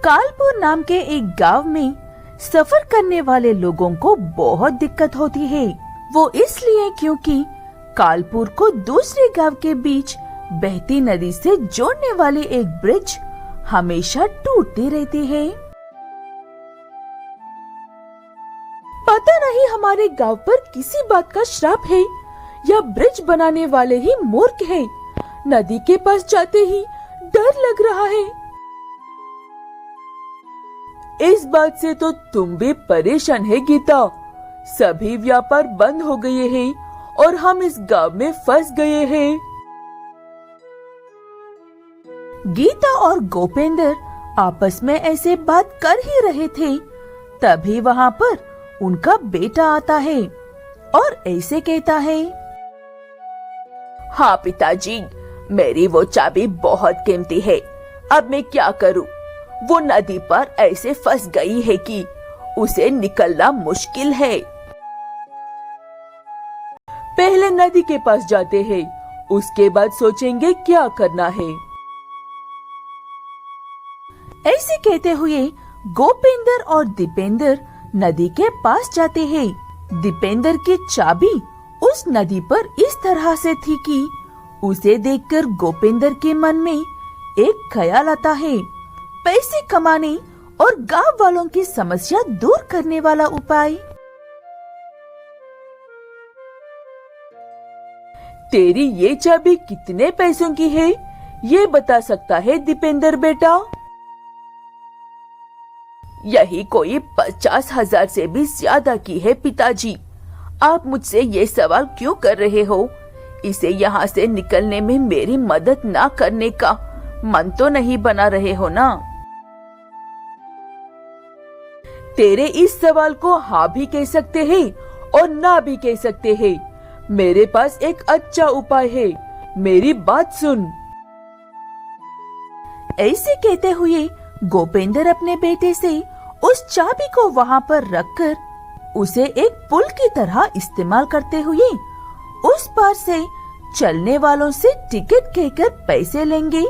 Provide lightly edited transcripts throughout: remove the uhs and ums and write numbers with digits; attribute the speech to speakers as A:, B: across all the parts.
A: कालपुर नाम के एक गांव में सफर करने वाले लोगों को बहुत दिक्कत होती है। वो इसलिए क्योंकि कालपुर को दूसरे गांव के बीच बहती नदी से जोड़ने वाली एक ब्रिज हमेशा टूटती रहती है। पता नहीं हमारे गांव पर किसी बात का श्राप है या ब्रिज बनाने वाले ही मूर्ख हैं। नदी के पास जाते ही डर लग रहा है। इस बात से तो तुम भी परेशान है गीता। सभी व्यापार बंद हो गए हैं और हम इस गांव में फंस गए हैं। गीता और गोपेंद्र आपस में ऐसे बात कर ही रहे थे, तभी वहाँ पर उनका बेटा आता है और ऐसे कहता है,
B: हाँ पिताजी, मेरी वो चाबी बहुत कीमती है। अब मैं क्या करूँ? वो नदी पर ऐसे फंस गई है कि उसे निकलना मुश्किल है।
C: पहले नदी के पास जाते हैं, उसके बाद सोचेंगे क्या करना है।
A: ऐसे कहते हुए गोपेंद्र और दीपेंद्र नदी के पास जाते हैं। दीपेंद्र की चाबी उस नदी पर इस तरह से थी कि उसे देखकर गोपेंद्र के मन में एक ख्याल आता है, पैसे कमाने और गांव वालों की समस्या दूर करने वाला उपाय।
C: तेरी ये चाबी कितने पैसों की है, ये बता सकता है दीपेंद्र बेटा?
B: यही कोई 50,000 से भी ज्यादा की है पिताजी। आप मुझसे ये सवाल क्यों कर रहे हो? इसे यहाँ से निकलने में मेरी मदद ना करने का मन तो नहीं बना रहे हो ना?
C: तेरे इस सवाल को हाँ भी कह सकते हैं और ना भी कह सकते हैं। मेरे पास एक अच्छा उपाय है, मेरी बात सुन।
A: ऐसे कहते हुए गोपेंद्र अपने बेटे से उस चाबी को वहाँ पर रखकर उसे एक पुल की तरह इस्तेमाल करते हुए उस पार से चलने वालों से टिकट कहकर पैसे लेंगे।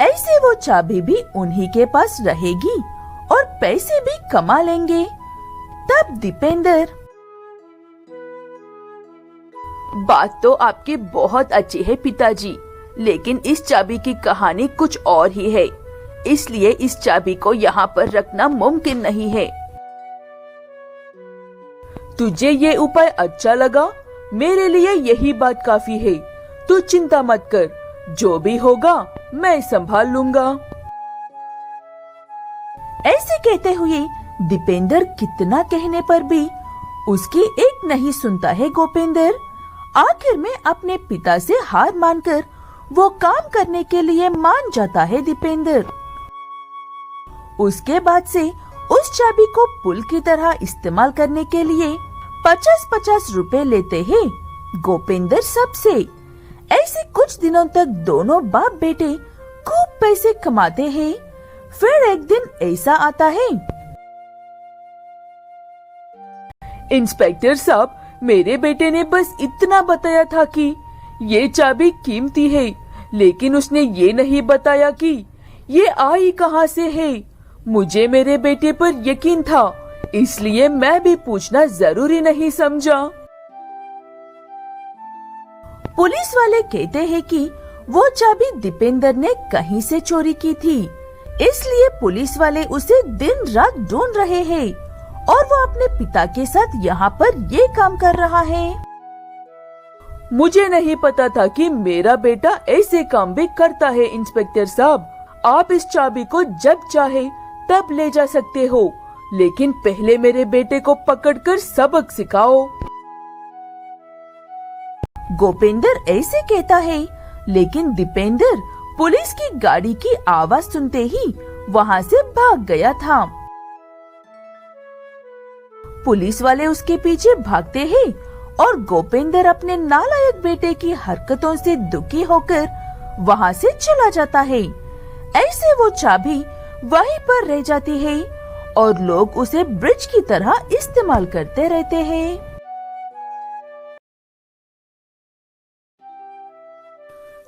A: ऐसे वो चाबी भी उन्हीं के पास रहेगी और पैसे भी कमा लेंगे। तब दीपेंद्र,
B: बात तो आपकी बहुत अच्छी है पिताजी, लेकिन इस चाबी की कहानी कुछ और ही है, इसलिए इस चाबी को यहाँ पर रखना मुमकिन नहीं है।
C: तुझे ये उपाय अच्छा लगा? मेरे लिए यही बात काफी है। तू चिंता मत कर, जो भी होगा मैं संभाल लूंगा।
A: ऐसे कहते हुए दीपेंद्र कितना कहने पर भी उसकी एक नहीं सुनता है गोपेंद्र। आखिर में अपने पिता से हार मानकर वो काम करने के लिए मान जाता है दीपेंद्र। उसके बाद से उस चाबी को पुल की तरह इस्तेमाल करने के लिए 50-50 रुपए लेते हैं गोपेंद्र सबसे। ऐसे कुछ दिनों तक दोनों बाप बेटे खूब पैसे कमाते हैं। फिर एक दिन ऐसा आता है,
C: इंस्पेक्टर साहब, मेरे बेटे ने बस इतना बताया था कि ये चाबी कीमती है, लेकिन उसने ये नहीं बताया कि ये आई कहाँ से है। मुझे मेरे बेटे पर यकीन था, इसलिए मैं भी पूछना जरूरी नहीं समझा।
A: पुलिस वाले कहते हैं कि वो चाबी दीपेंद्र ने कहीं से चोरी की थी, इसलिए पुलिस वाले उसे दिन रात ढूंढ रहे हैं और वो अपने पिता के साथ यहाँ पर ये काम कर रहा है।
C: मुझे नहीं पता था कि मेरा बेटा ऐसे काम भी करता है। इंस्पेक्टर साहब, आप इस चाबी को जब चाहे तब ले जा सकते हो, लेकिन पहले मेरे बेटे को पकड़कर सबक सिखाओ।
A: गोपेंद्र ऐसे कहता है, लेकिन दीपेंद्र पुलिस की गाड़ी की आवाज सुनते ही वहाँ से भाग गया था। पुलिस वाले उसके पीछे भागते हैं और गोपेंद्र अपने नालायक बेटे की हरकतों से दुखी होकर वहाँ से चला जाता है। ऐसे वो चाबी वहीं पर रह जाती है और लोग उसे ब्रिज की तरह इस्तेमाल करते रहते हैं।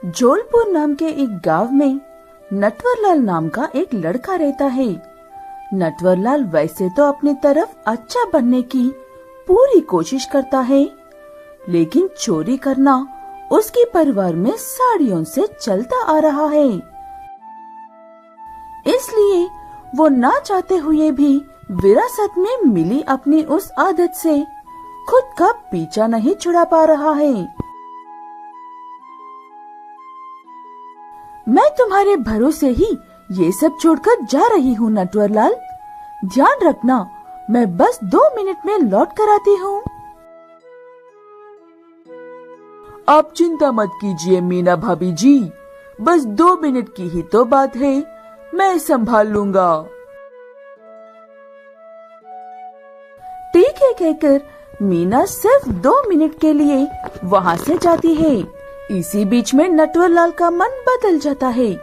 A: जौलपुर नाम के एक गांव में नटवरलाल नाम का एक लड़का रहता है। नटवरलाल वैसे तो अपनी तरफ अच्छा बनने की पूरी कोशिश करता है, लेकिन चोरी करना उसके परिवार में साड़ियों से चलता आ रहा है। इसलिए वो ना चाहते हुए भी विरासत में मिली अपनी उस आदत से खुद का पीछा नहीं छुड़ा पा रहा है। मैं तुम्हारे भरोसे ही ये सब छोड़कर जा रही हूँ नटवरलाल। ध्यान रखना, मैं बस 2 मिनट में लौट कर आती हूँ।
C: आप चिंता मत कीजिए मीना भाभी जी, बस 2 मिनट की ही तो बात है, मैं संभाल लूंगा।
A: ठीक है कहकर मीना सिर्फ 2 मिनट के लिए वहाँ से जाती है। इसी बीच में नटवरलाल का मन बदल जाता है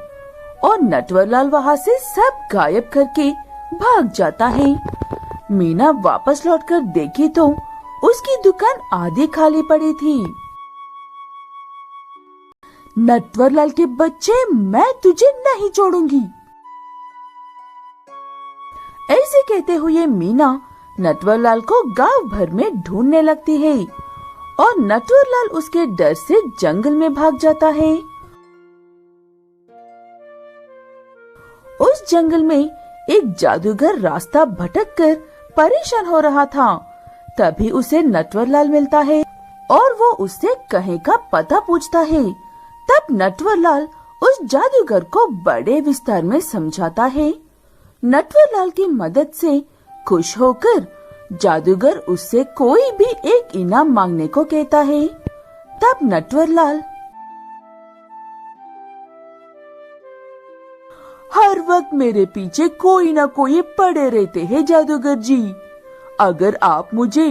A: और नटवरलाल वहाँ से सब गायब करके भाग जाता है। मीना वापस लौटकर देखी तो उसकी दुकान आधी खाली पड़ी थी। नटवरलाल के बच्चे, मैं तुझे नहीं छोड़ूंगी। ऐसे कहते हुए मीना नटवरलाल को गांव भर में ढूंढने लगती है और नटवरलाल उसके डर से जंगल में भाग जाता है। उस जंगल में एक जादूगर रास्ता भटककर परेशान हो रहा था। तभी उसे नटवरलाल मिलता है और वो उससे कहीं का पता पूछता है। तब नटवरलाल उस जादूगर को बड़े विस्तार में समझाता है। नटवरलाल की मदद से खुश होकर जादूगर उससे कोई भी एक इनाम मांगने को कहता है। तब नटवरलाल,
C: हर वक्त मेरे पीछे कोई ना कोई पड़े रहते हैं जादूगर जी, अगर आप मुझे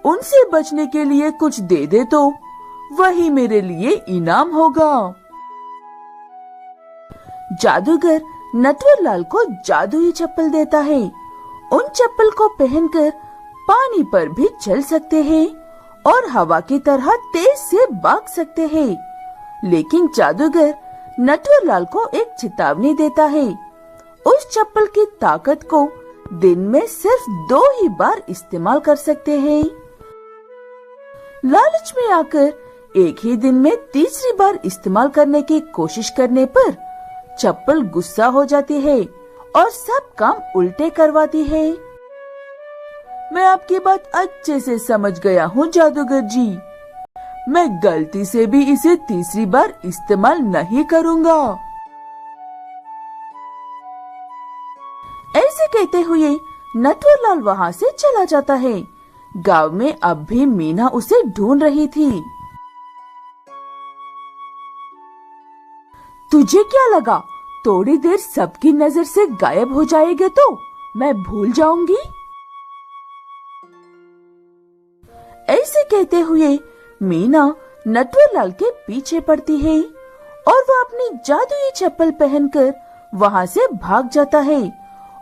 C: उनसे बचने के लिए कुछ दे दे तो वही मेरे लिए इनाम होगा।
A: जादूगर नटवरलाल को जादुई चप्पल देता है। उन चप्पल को पहनकर पानी पर भी चल सकते हैं और हवा की तरह तेज से भाग सकते हैं। लेकिन जादूगर नटवरलाल को एक चेतावनी देता है। उस चप्पल की ताकत को दिन में सिर्फ 2 ही बार इस्तेमाल कर सकते हैं। लालच में आकर एक ही दिन में तीसरी बार इस्तेमाल करने की कोशिश करने पर चप्पल गुस्सा हो जाती है और सब काम उल्टे करवाती है।
C: मैं आपकी बात अच्छे से समझ गया हूँ जादूगर जी, मैं गलती से भी इसे तीसरी बार इस्तेमाल नहीं करूँगा।
A: ऐसे कहते हुए नटवरलाल वहाँ से चला जाता है। गांव में अब भी मीना उसे ढूंढ रही थी।
C: तुझे क्या लगा थोड़ी देर सबकी नजर से गायब हो जाएगा तो मैं भूल जाऊंगी?
A: ऐसे कहते हुए मीना नटवरलाल के पीछे पड़ती है और वह अपनी जादुई चप्पल पहनकर वहाँ से भाग जाता है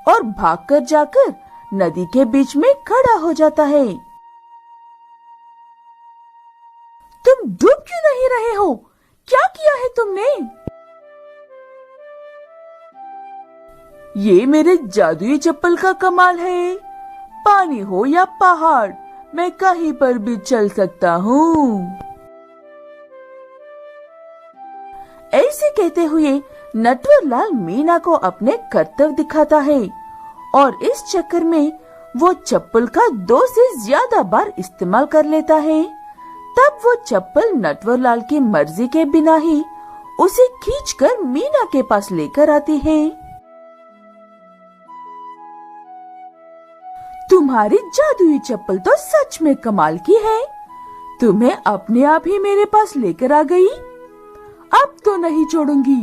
A: और भागकर जाकर नदी के बीच में खड़ा हो जाता है।
C: तुम डूब क्यों नहीं रहे हो? क्या किया है तुमने? ये मेरे जादुई चप्पल का कमाल है। पानी हो या पहाड़, मैं कहीं पर भी चल सकता हूँ।
A: ऐसे कहते हुए नटवरलाल मीना को अपने कर्तव्य दिखाता है और इस चक्कर में वो चप्पल का 2 से ज्यादा बार इस्तेमाल कर लेता है। तब वो चप्पल नटवरलाल की मर्जी के बिना ही उसे खींचकर मीना के पास लेकर आती है।
C: तुम्हारी जादुई चप्पल तो सच में कमाल की है। तुम्हें अपने आप ही मेरे पास लेकर आ गई। अब तो नहीं छोड़ूंगी।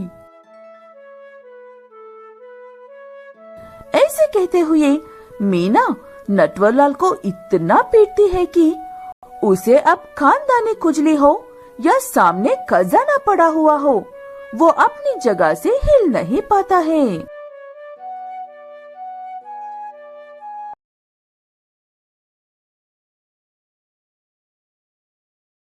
A: ऐसे कहते हुए मीना नटवरलाल को इतना पीटती है कि उसे अब खानदानी खुजली हो या सामने खजाना पड़ा हुआ हो, वो अपनी जगह से हिल नहीं पाता है।